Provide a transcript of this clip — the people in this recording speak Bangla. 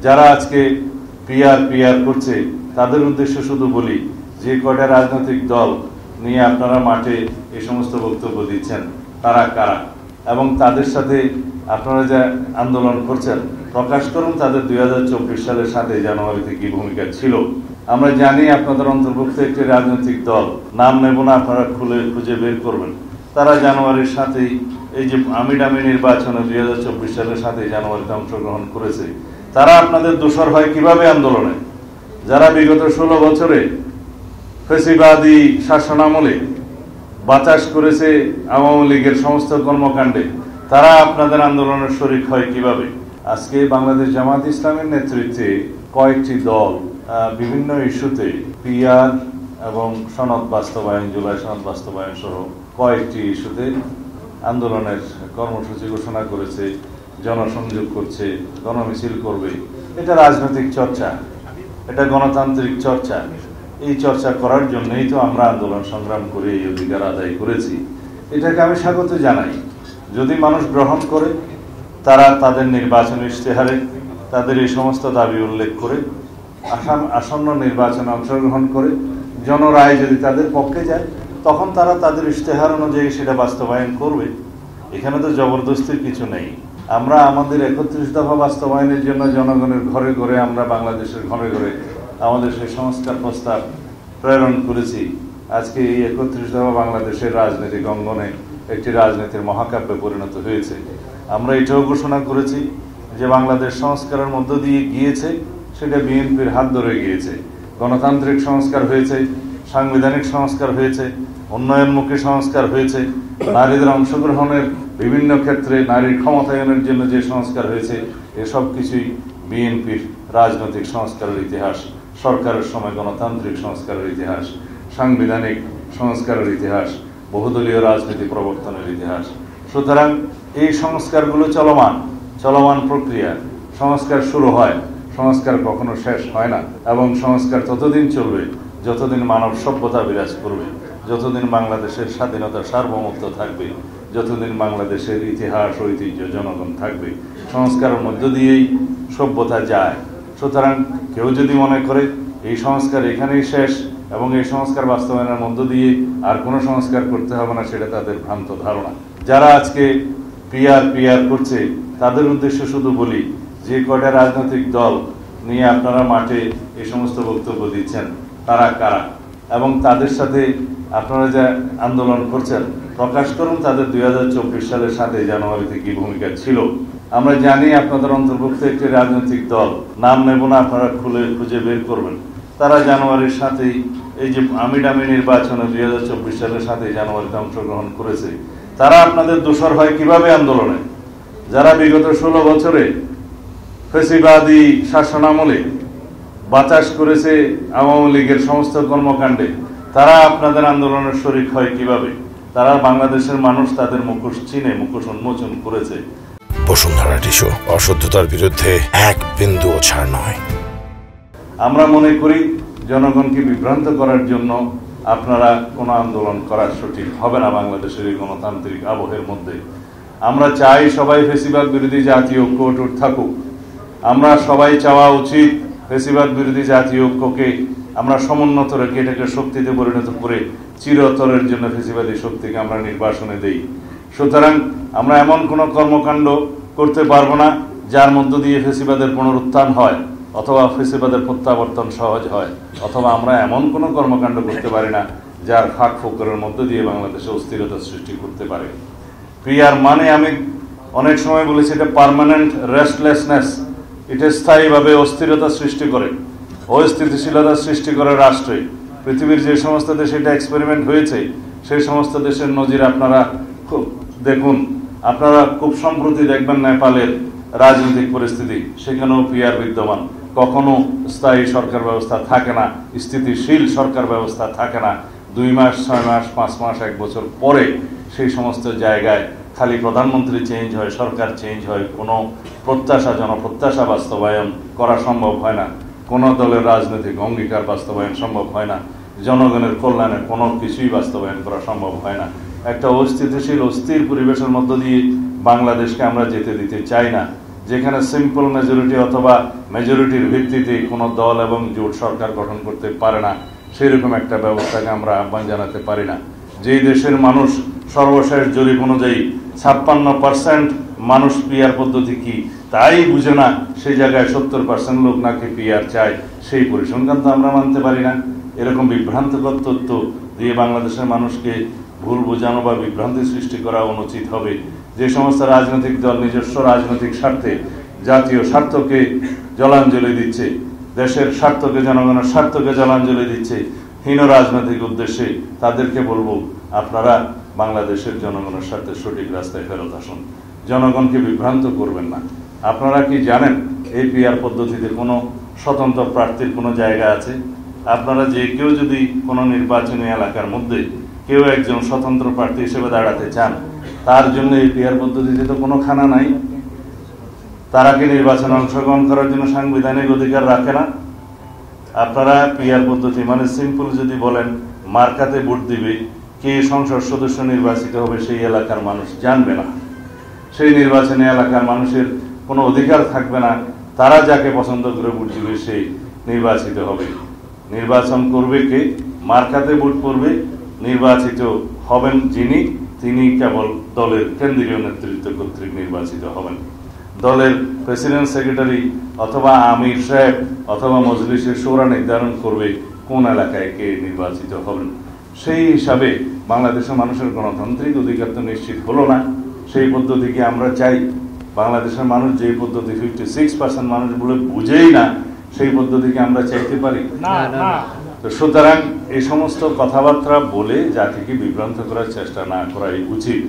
যারা আজকে পিআর পিআর করছে তাদের উদ্দেশ্যে শুধু বলি, যে কয়টা রাজনৈতিক দল নিয়ে আপনারা মাঠে এই সমস্ত বক্তব্য দিচ্ছেন তারা কারা, এবং তাদের সাথে আপনারা যা আন্দোলন করছেন প্রকাশ করুন তাদের 2024 সালের 7 জানুয়ারিতে কি ভূমিকা ছিল। আমরা জানি আপনাদের অন্তর্ভুক্ত একটি রাজনৈতিক দল, নাম নেব না, আপনারা খুঁজে বের করবেন, তারা জানুয়ারির 7 এই যে আমিডামি নির্বাচনে 2024 সালের 7 জানুয়ারিতে অংশগ্রহণ করেছে। তারা আপনাদের দোসর হয় কিভাবে আন্দোলনে? যারা বিগত 16 বছরে ফ্যাসিবাদী শাসনামলে বাতাস করেছে আওয়ামী লীগের সমস্ত কর্মকাণ্ডে, তারা আপনাদের আন্দোলনের শরিক হয় কিভাবে? আজকে বাংলাদেশ জামাত ইসলামের নেতৃত্বে কয়েকটি দল বিভিন্ন ইস্যুতে পিআর এবং সনদ বাস্তবায়ন, জুলাই সনদ বাস্তবায়ন সহ কয়েকটি ইস্যুতে আন্দোলনের কর্মসূচি ঘোষণা করেছে, জনসংযোগ করছে, গণমিছিল করবে। এটা রাজনৈতিক চর্চা, এটা গণতান্ত্রিক চর্চা। এই চর্চা করার জন্যই তো আমরা আন্দোলন সংগ্রাম করে এই অধিকার আদায় করেছি। এটাকে আমি স্বাগত জানাই। যদি মানুষ গ্রহণ করে, তারা তাদের নির্বাচনী ইশতেহারে তাদের এই সমস্ত দাবি উল্লেখ করে আসন্ন নির্বাচনে অংশগ্রহণ করে জনরায় যদি তাদের পক্ষে যায়, তখন তারা তাদের ইশতেহার অনুযায়ী সেটা বাস্তবায়ন করবে। এখানে তো জবরদস্তির কিছু নেই। আমরা আমাদের 31 দফা বাস্তবায়নের জন্য জনগণের ঘরে ঘরে, আমরা বাংলাদেশের ঘরে ঘরে আমাদের সেই সংস্কার প্রস্তাব প্রেরণ করেছি। আজকে এই 31 দফা বাংলাদেশের রাজনৈতিক অঙ্গনে একটি রাজনীতির মহাকাব্যে পরিণত হয়েছে। আমরা এটাও ঘোষণা করেছি যে বাংলাদেশ সংস্কারের মধ্য দিয়ে গিয়েছে, সেটা বিএনপির হাত ধরে গিয়েছে। গণতান্ত্রিক সংস্কার হয়েছে, সাংবিধানিক সংস্কার হয়েছে, উন্নয়নমুখী সংস্কার হয়েছে, নারীদের অংশগ্রহণের বিভিন্ন ক্ষেত্রে নারীর ক্ষমতায়নের জন্য যে সংস্কার হয়েছে, এসব কিছুই বিএনপির রাজনৈতিক সংস্কারের ইতিহাস, সরকারের সময় গণতান্ত্রিক সংস্কারের ইতিহাস, সাংবিধানিক সংস্কারের ইতিহাস, বহুদলীয় রাজনীতি প্রবর্তনের ইতিহাস। সুতরাং এই সংস্কারগুলো চলমান প্রক্রিয়া। সংস্কার শুরু হয়, সংস্কার কখনো শেষ হয় না, এবং সংস্কার ততদিন চলবে যতদিন মানব সভ্যতা বিরাজ করবে, যতদিন বাংলাদেশের স্বাধীনতা সার্বভৌমত্ব থাকবে, যতদিন বাংলাদেশের ইতিহাস ঐতিহ্য জনগণ থাকবে। সংস্কারের মধ্য দিয়েই সভ্যতা যায়। সুতরাং কেউ যদি মনে করে এই সংস্কার এখানেই শেষ এবং এই সংস্কার বাস্তবায়নের মধ্য দিয়ে আর কোনো সংস্কার করতে হবে না, সেটা তাদের ভ্রান্ত ধারণা। যারা আজকে পিআর করছে তাদের উদ্দেশ্যে শুধু বলি, যে কয়টা রাজনৈতিক দল নিয়ে আপনারা মাঠে এই সমস্ত বক্তব্য দিচ্ছেন তারা কারা, এবং তাদের সাথে আপনারা যা আন্দোলন করছেন প্রকাশ করুন তাদের 2024 সালের 7 জানুয়ারিতে কি ভূমিকা ছিল। আমরা জানি আপনাদের অন্তর্ভুক্ত একটি রাজনৈতিক দল, নাম নেব না, আপনারা খুঁজে বের করবেন, তারা জানুয়ারির 7 এই যে আমিডামি নির্বাচনে 2024 সালের 7 জানুয়ারিতে অংশগ্রহণ করেছে। তারা আপনাদের দোসর হয় কিভাবে আন্দোলনে? যারা বিগত 16 বছরে ফ্যাসিবাদী শাসনামলে বাতাস করেছে আওয়ামী লীগের সমস্ত কর্মকাণ্ডে, তারা আপনাদের আন্দোলনের শরিক হয় কিভাবে? তারা বাংলাদেশের মানুষ তাদের মুখোশ চিনে, মুখোশ উন্মোচন করেছে। বসুন্ধরা টিস্যু, অশুদ্ধতার বিরুদ্ধে এক বিন্দুও ছাড় নয়। আমরা মনে করি জনগণকে বিভ্রান্ত করার জন্য আপনারা কোনো আন্দোলন করা সঠিক হবে না বাংলাদেশের এই গণতান্ত্রিক আবহের মধ্যে। আমরা চাই সবাই ফ্যাসিবাদ বিরোধী জাতীয় ঐক্য অটুট থাকুক। আমরা সবাই চাওয়া উচিত ফ্যাসিবাদ বিরোধী জাতীয় ঐক্যকে আমরা সমুন্নত রেখে এটাকে শক্তিতে পরিণত করে চিরতরের জন্য ফ্যাসিবাদী শক্তিকে আমরা নির্বাসনে দেই। সুতরাং আমরা এমন কোনো কর্মকাণ্ড করতে পারবো না যার মধ্য দিয়ে ফ্যাসিবাদের পুনরুত্থান হয় অথবা ফ্যাসিবাদের প্রত্যাবর্তন সহজ হয়, অথবা আমরা এমন কোনো কর্মকাণ্ড করতে পারি না যার ফাঁক ফোকরের মধ্য দিয়ে বাংলাদেশে অস্থিরতা সৃষ্টি করতে পারে। পিআর মানে আমি অনেক সময় বলেছি, এটা পার্মানেন্ট রেস্টলেসনেস, এটা স্থায়ীভাবে অস্থিরতা সৃষ্টি করে, অস্থিতিশীলতা সৃষ্টি করে রাষ্ট্রে। পৃথিবীর যে সমস্ত দেশে এটা এক্সপেরিমেন্ট হয়েছে সেই সমস্ত দেশের নজির আপনারা খুব দেখুন। আপনারা খুব সম্প্রতি দেখবেন নেপালের রাজনৈতিক পরিস্থিতি, সেখানেও পিআর বিদ্যমান। কখনো স্থায়ী সরকার ব্যবস্থা থাকে না, স্থিতিশীল সরকার ব্যবস্থা থাকে না। 2 মাস, 6 মাস, 5 মাস, 1 বছর পরে সেই সমস্ত জায়গায় খালি প্রধানমন্ত্রী চেঞ্জ হয়, সরকার চেঞ্জ হয়, কোনো জনপ্রত্যাশা বাস্তবায়ন করা সম্ভব হয় না, কোনো দলের রাজনৈতিক অঙ্গীকার বাস্তবায়ন সম্ভব হয় না, জনগণের কল্যাণে কোনো কিছুই বাস্তবায়ন করা সম্ভব হয় না। একটা অস্থিতিশীল অস্থির পরিবেশের মধ্য দিয়ে বাংলাদেশকে আমরা যেতে দিতে চাই না। যেখানে সিম্পল মেজরিটি অথবা মেজরিটির ভিত্তিতে কোনো দল এবং জোট সরকার গঠন করতে পারে না, সেরকম একটা ব্যবস্থাকে আমরা আহ্বান জানাতে পারি না। যেই দেশের মানুষ সর্বশেষ জরিপ অনুযায়ী 56% মানুষ পিআর পদ্ধতি কি তাই বুঝে না, সেই জায়গায় 70% লোক নাকি পিআর চায়, সেই পরিসংখ্যান তো আমরা মানতে পারি না। এরকম বিভ্রান্তকর তথ্য দিয়ে বাংলাদেশের মানুষকে ভুল বোঝানো বা বিভ্রান্তি সৃষ্টি করা অনুচিত হবে। যে সমস্ত রাজনৈতিক দল নিজস্ব রাজনৈতিক স্বার্থে জাতীয় স্বার্থকে জলাঞ্জলি দিচ্ছে, দেশের স্বার্থকে জনগণের স্বার্থকে জলাঞ্জলি দিচ্ছে হীন রাজনৈতিক উদ্দেশ্যে, তাদেরকে বলবো আপনারা বাংলাদেশের জনগণের সাথে সঠিক রাস্তায় ফেরত আসুন, জনগণকে বিভ্রান্ত করবেন না। আপনারা কি জানেন এই পিআর পদ্ধতিতে কোনো স্বতন্ত্র প্রার্থীর কোনো জায়গা আছে? আপনারা যে কেউ যদি কোনো নির্বাচনী এলাকার মধ্যে কেউ একজন স্বতন্ত্র প্রার্থী হিসেবে দাঁড়াতে চান, তার জন্য এই পিআর পদ্ধতিতে তো কোনো খানা নাই। তারা কি নির্বাচনে অংশগ্রহণ করার জন্য সাংবিধানিক অধিকার রাখে না? আপনারা পিআর পদ্ধতি মানে সিম্পল যদি বলেন মার্কাতে ভোট দিবে, কে সংসদ সদস্য নির্বাচিত হবে সেই এলাকার মানুষ জানবে না, সেই নির্বাচনী এলাকার মানুষের কোনো অধিকার থাকবে না, তারা যাকে পছন্দ করে ভোট দিবে সেই নির্বাচিত হবে। নির্বাচন করবে কে? মার্কাতে ভোট করবে, নির্বাচিত হবেন যিনি, তিনি কেবল দলের কেন্দ্রীয় নেতৃত্ব কর্তৃক নির্বাচিত হবেন। দলের প্রেসিডেন্ট সেক্রেটারি অথবা আমির সাহেব অথবা মজলিসের শোরা নির্ধারণ করবে কোন এলাকায় কে নির্বাচিত হবেন। সেই হিসাবে বাংলাদেশের মানুষের গণতান্ত্রিক অধিকার তো নিশ্চিত হলো না। সেই পদ্ধতিকে আমরা চাই। বাংলাদেশের মানুষ যে পদ্ধতি 56% মানুষ বলে বুঝেই না, সেই পদ্ধতিকে আমরা চাইতে পারি না। তো সুতরাং এই সমস্ত কথাবার্তা বলে জাতিকে বিভ্রান্ত করার চেষ্টা না করাই উচিত।